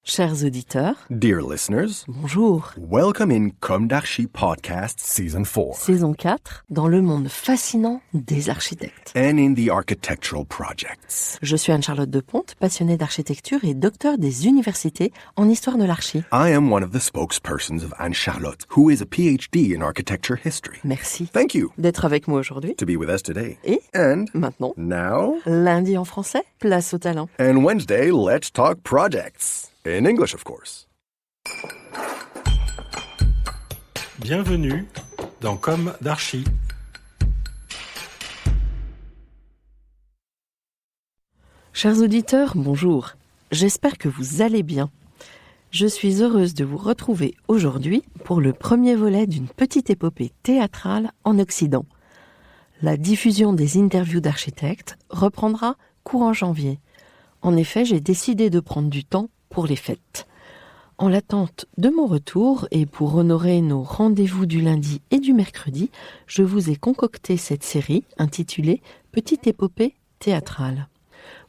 Chers auditeurs, Dear listeners, bonjour. welcome in Comme d'Archi Podcast Season 4 Saison 4, dans le monde fascinant des architectes. and in the architectural projects. Je suis Anne-Charlotte Deponte, passionnée d'architecture et docteur des universités en histoire de l'archi. I am one of the spokespersons of Anne-Charlotte, who is a PhD in architecture history. Merci Thank you d'être avec moi aujourd'hui. to be with us today. Et And maintenant, now, lundi en français, place au talent. and Wednesday, let's talk projects. In English, of course. Bienvenue dans Comme d'Archi. Chers auditeurs, bonjour. J'espère que vous allez bien. Je suis heureuse de vous retrouver aujourd'hui pour le premier volet d'une petite épopée théâtrale en Occident. La diffusion des interviews d'architectes reprendra courant janvier. En effet, j'ai décidé de prendre du temps pour les fêtes. En l'attente de mon retour et pour honorer nos rendez-vous du lundi et du mercredi, je vous ai concocté cette série intitulée « Petite épopée théâtrale ».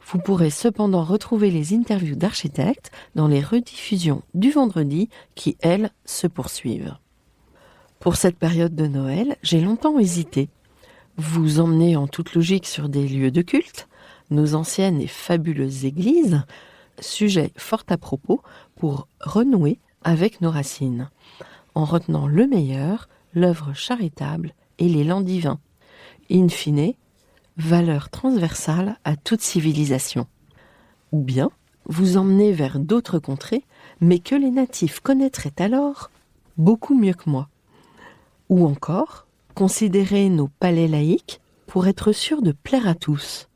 Vous pourrez cependant retrouver les interviews d'architectes dans les rediffusions du vendredi qui, elles, se poursuivent. Pour cette période de Noël, j'ai longtemps hésité. Vous emmener en toute logique sur des lieux de culte, nos anciennes et fabuleuses églises, sujet fort à propos pour renouer avec nos racines, en retenant le meilleur, l'œuvre charitable et l'élan divin. In fine, valeur transversale à toute civilisation. Ou bien, vous emmener vers d'autres contrées, mais que les natifs connaîtraient alors beaucoup mieux que moi. Ou encore, considérer nos palais laïques pour être sûrs de plaire à tous.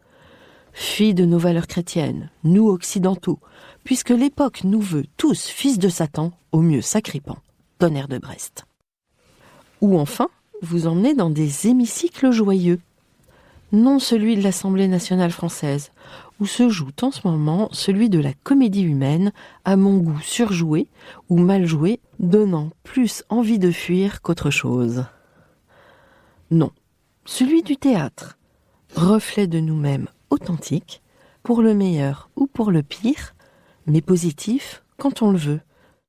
Filles de nos valeurs chrétiennes, nous occidentaux, puisque l'époque nous veut tous fils de Satan, au mieux sacripants, tonnerre de Brest. Ou enfin, vous emmener dans des hémicycles joyeux, non celui de l'Assemblée nationale française, où se joue en ce moment celui de la comédie humaine, à mon goût surjoué ou mal joué, donnant plus envie de fuir qu'autre chose. Non, celui du théâtre, reflet de nous-mêmes authentique, pour le meilleur ou pour le pire, mais positif quand on le veut,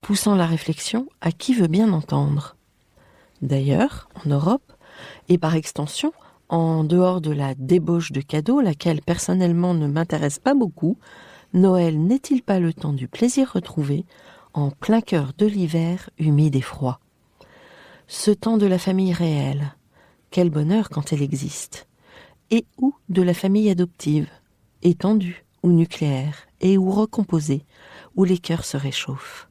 poussant la réflexion à qui veut bien entendre. D'ailleurs, en Europe, et par extension, en dehors de la débauche de cadeaux, laquelle personnellement ne m'intéresse pas beaucoup, Noël n'est-il pas le temps du plaisir retrouvé, en plein cœur de l'hiver humide et froid? Ce temps de la famille réelle, quel bonheur quand elle existe! Et ou de la famille adoptive, étendue ou nucléaire, et ou recomposée, où les cœurs se réchauffent.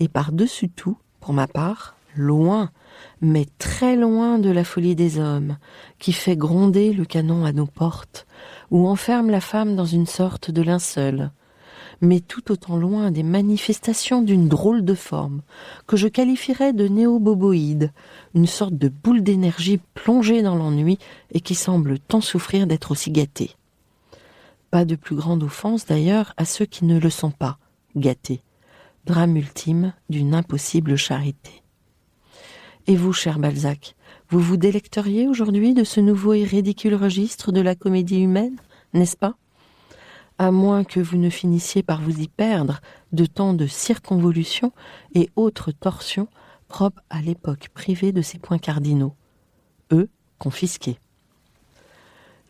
Et par-dessus tout, pour ma part, loin, mais très loin de la folie des hommes, qui fait gronder le canon à nos portes, ou enferme la femme dans une sorte de linceul, mais tout autant loin des manifestations d'une drôle de forme, que je qualifierais de néo-boboïde, une sorte de boule d'énergie plongée dans l'ennui et qui semble tant souffrir d'être aussi gâtée. Pas de plus grande offense d'ailleurs à ceux qui ne le sont pas, gâtés. Drame ultime d'une impossible charité. Et vous, cher Balzac, vous vous délecteriez aujourd'hui de ce nouveau et ridicule registre de la comédie humaine, n'est-ce pas ? À moins que vous ne finissiez par vous y perdre de tant de circonvolutions et autres torsions propres à l'époque privée de ses points cardinaux, eux confisqués.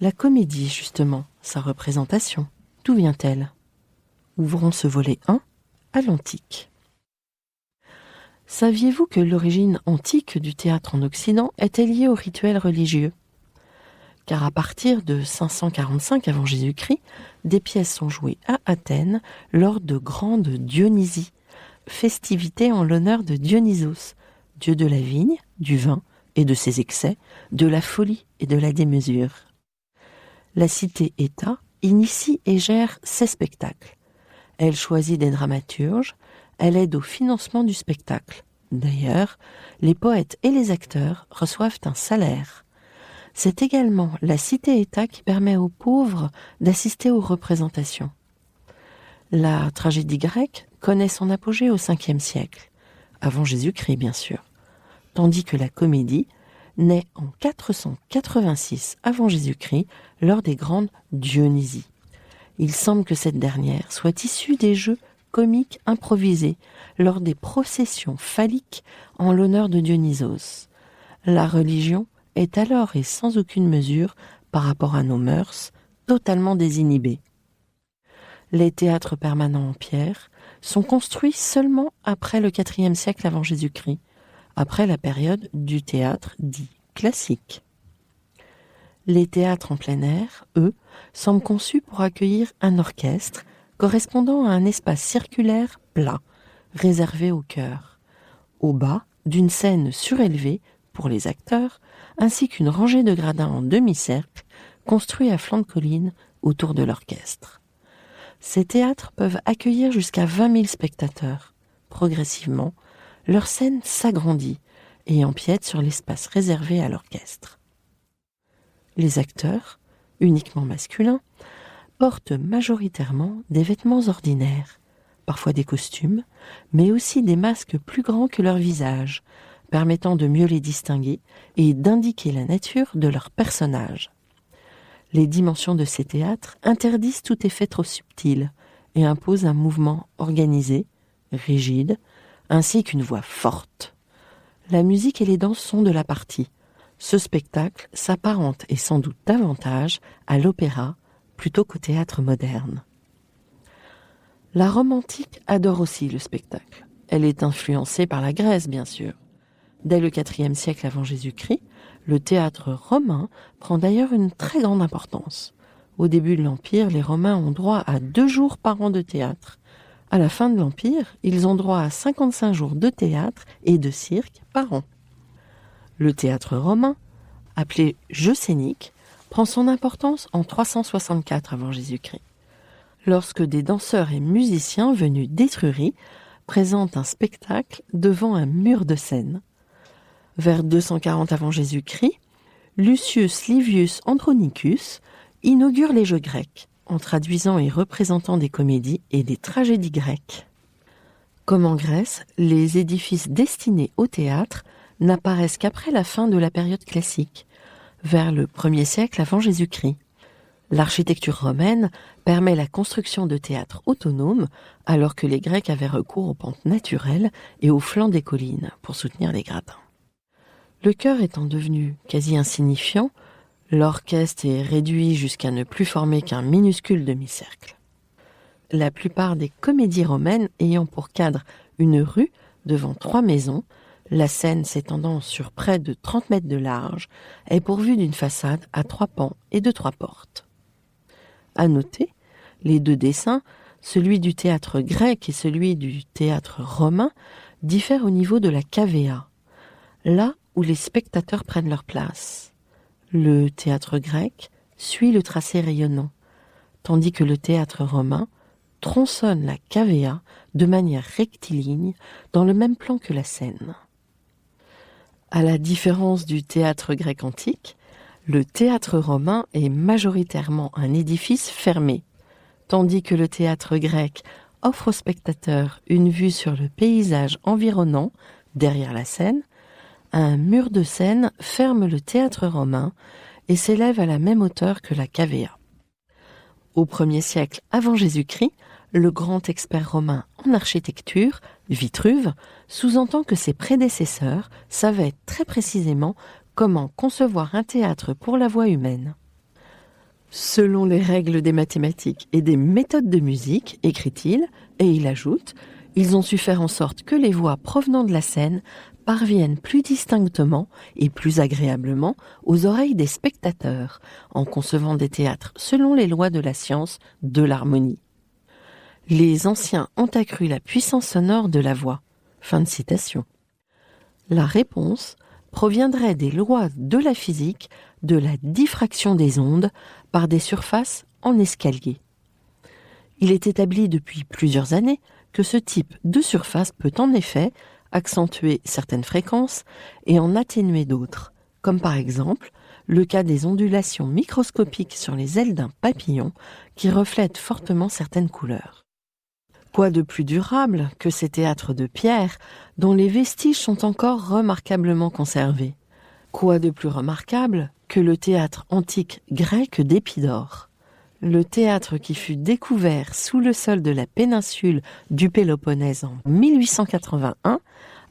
La comédie, justement, sa représentation, d'où vient-elle ? Ouvrons ce volet 1 à l'antique. Saviez-vous que l'origine antique du théâtre en Occident était liée aux rituels religieux ? Car à partir de 545 avant Jésus-Christ, des pièces sont jouées à Athènes lors de grandes Dionysies, festivités en l'honneur de Dionysos, dieu de la vigne, du vin et de ses excès, de la folie et de la démesure. La cité-État initie et gère ses spectacles. Elle choisit des dramaturges, elle aide au financement du spectacle. D'ailleurs, les poètes et les acteurs reçoivent un salaire. C'est également la cité-État qui permet aux pauvres d'assister aux représentations. La tragédie grecque connaît son apogée au Ve siècle, avant Jésus-Christ bien sûr, tandis que la comédie naît en 486 avant Jésus-Christ lors des grandes Dionysies. Il semble que cette dernière soit issue des jeux comiques improvisés lors des processions phalliques en l'honneur de Dionysos. La religion est alors et sans aucune mesure par rapport à nos mœurs, totalement désinhibée. Les théâtres permanents en pierre sont construits seulement après le IVe siècle avant Jésus-Christ, après la période du théâtre dit classique. Les théâtres en plein air, eux, semblent conçus pour accueillir un orchestre correspondant à un espace circulaire plat, réservé au chœur, au bas d'une scène surélevée pour les acteurs, ainsi qu'une rangée de gradins en demi-cercle construits à flanc de colline autour de l'orchestre. Ces théâtres peuvent accueillir jusqu'à 20 000 spectateurs. Progressivement, leur scène s'agrandit et empiète sur l'espace réservé à l'orchestre. Les acteurs, uniquement masculins, portent majoritairement des vêtements ordinaires, parfois des costumes, mais aussi des masques plus grands que leur visage, permettant de mieux les distinguer et d'indiquer la nature de leur personnage. Les dimensions de ces théâtres interdisent tout effet trop subtil et imposent un mouvement organisé, rigide, ainsi qu'une voix forte. La musique et les danses sont de la partie. Ce spectacle s'apparente et sans doute davantage à l'opéra plutôt qu'au théâtre moderne. La Rome antique adore aussi le spectacle. Elle est influencée par la Grèce, bien sûr. Dès le IVe siècle avant Jésus-Christ, le théâtre romain prend d'ailleurs une très grande importance. Au début de l'Empire, les Romains ont droit à 2 jours par an de théâtre. À la fin de l'Empire, ils ont droit à 55 jours de théâtre et de cirque par an. Le théâtre romain, appelé jeu scénique, prend son importance en 364 avant Jésus-Christ, lorsque des danseurs et musiciens venus d'Étrurie présentent un spectacle devant un mur de scène. Vers 240 avant Jésus-Christ, Lucius Livius Andronicus inaugure les Jeux grecs, en traduisant et représentant des comédies et des tragédies grecques. Comme en Grèce, les édifices destinés au théâtre n'apparaissent qu'après la fin de la période classique, vers le 1er siècle avant Jésus-Christ. L'architecture romaine permet la construction de théâtres autonomes, alors que les Grecs avaient recours aux pentes naturelles et aux flancs des collines pour soutenir les gradins. Le chœur étant devenu quasi insignifiant, l'orchestre est réduit jusqu'à ne plus former qu'un minuscule demi-cercle. La plupart des comédies romaines ayant pour cadre une rue devant 3 maisons, la scène s'étendant sur près de 30 mètres de large, est pourvue d'une façade à 3 pans et de 3 portes. À noter, les 2 dessins, celui du théâtre grec et celui du théâtre romain, diffèrent au niveau de la cavea, là où les spectateurs prennent leur place. Le théâtre grec suit le tracé rayonnant, tandis que le théâtre romain tronçonne la cavea de manière rectiligne dans le même plan que la scène. À la différence du théâtre grec antique, le théâtre romain est majoritairement un édifice fermé, tandis que le théâtre grec offre aux spectateurs une vue sur le paysage environnant, derrière la scène. Un mur de scène ferme le théâtre romain et s'élève à la même hauteur que la cavea. Au 1er siècle avant Jésus-Christ, le grand expert romain en architecture, Vitruve, sous-entend que ses prédécesseurs savaient très précisément comment concevoir un théâtre pour la voix humaine. Selon les règles des mathématiques et des méthodes de musique, écrit-il, et il ajoute, ils ont su faire en sorte que les voix provenant de la scène parviennent plus distinctement et plus agréablement aux oreilles des spectateurs, en concevant des théâtres selon les lois de la science de l'harmonie. Les anciens ont accru la puissance sonore de la voix. Fin de citation. La réponse proviendrait des lois de la physique de la diffraction des ondes par des surfaces en escalier. Il est établi depuis plusieurs années que ce type de surface peut en effet accentuer certaines fréquences et en atténuer d'autres, comme par exemple le cas des ondulations microscopiques sur les ailes d'un papillon qui reflètent fortement certaines couleurs. Quoi de plus durable que ces théâtres de pierre dont les vestiges sont encore remarquablement conservés? Quoi de plus remarquable que le théâtre antique grec d'Épidore? Le théâtre qui fut découvert sous le sol de la péninsule du Péloponnèse en 1881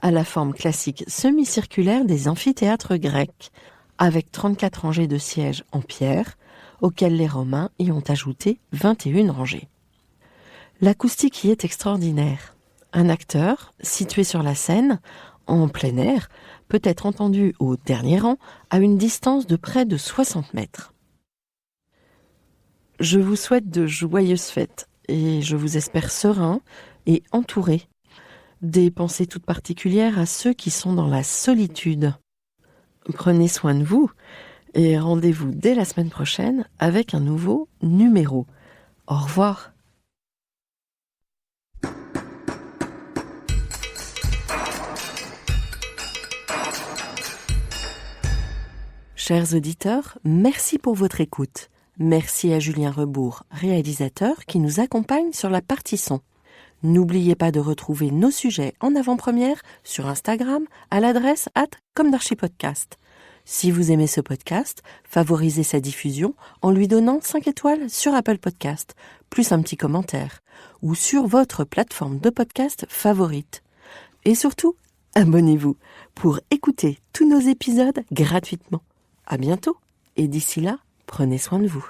a la forme classique semi-circulaire des amphithéâtres grecs, avec 34 rangées de sièges en pierre, auxquelles les Romains y ont ajouté 21 rangées. L'acoustique y est extraordinaire. Un acteur, situé sur la scène, en plein air, peut être entendu au dernier rang à une distance de près de 60 mètres. Je vous souhaite de joyeuses fêtes et je vous espère serein et entouré. Des pensées toutes particulières à ceux qui sont dans la solitude. Prenez soin de vous et rendez-vous dès la semaine prochaine avec un nouveau numéro. Au revoir. Chers auditeurs, merci pour votre écoute. Merci à Julien Rebourg, réalisateur, qui nous accompagne sur la partie son. N'oubliez pas de retrouver nos sujets en avant-première sur Instagram à l'adresse @commedarchipodcast. Si vous aimez ce podcast, favorisez sa diffusion en lui donnant 5 étoiles sur Apple Podcast, plus un petit commentaire, ou sur votre plateforme de podcast favorite. Et surtout, abonnez-vous pour écouter tous nos épisodes gratuitement. À bientôt, et d'ici là, prenez soin de vous.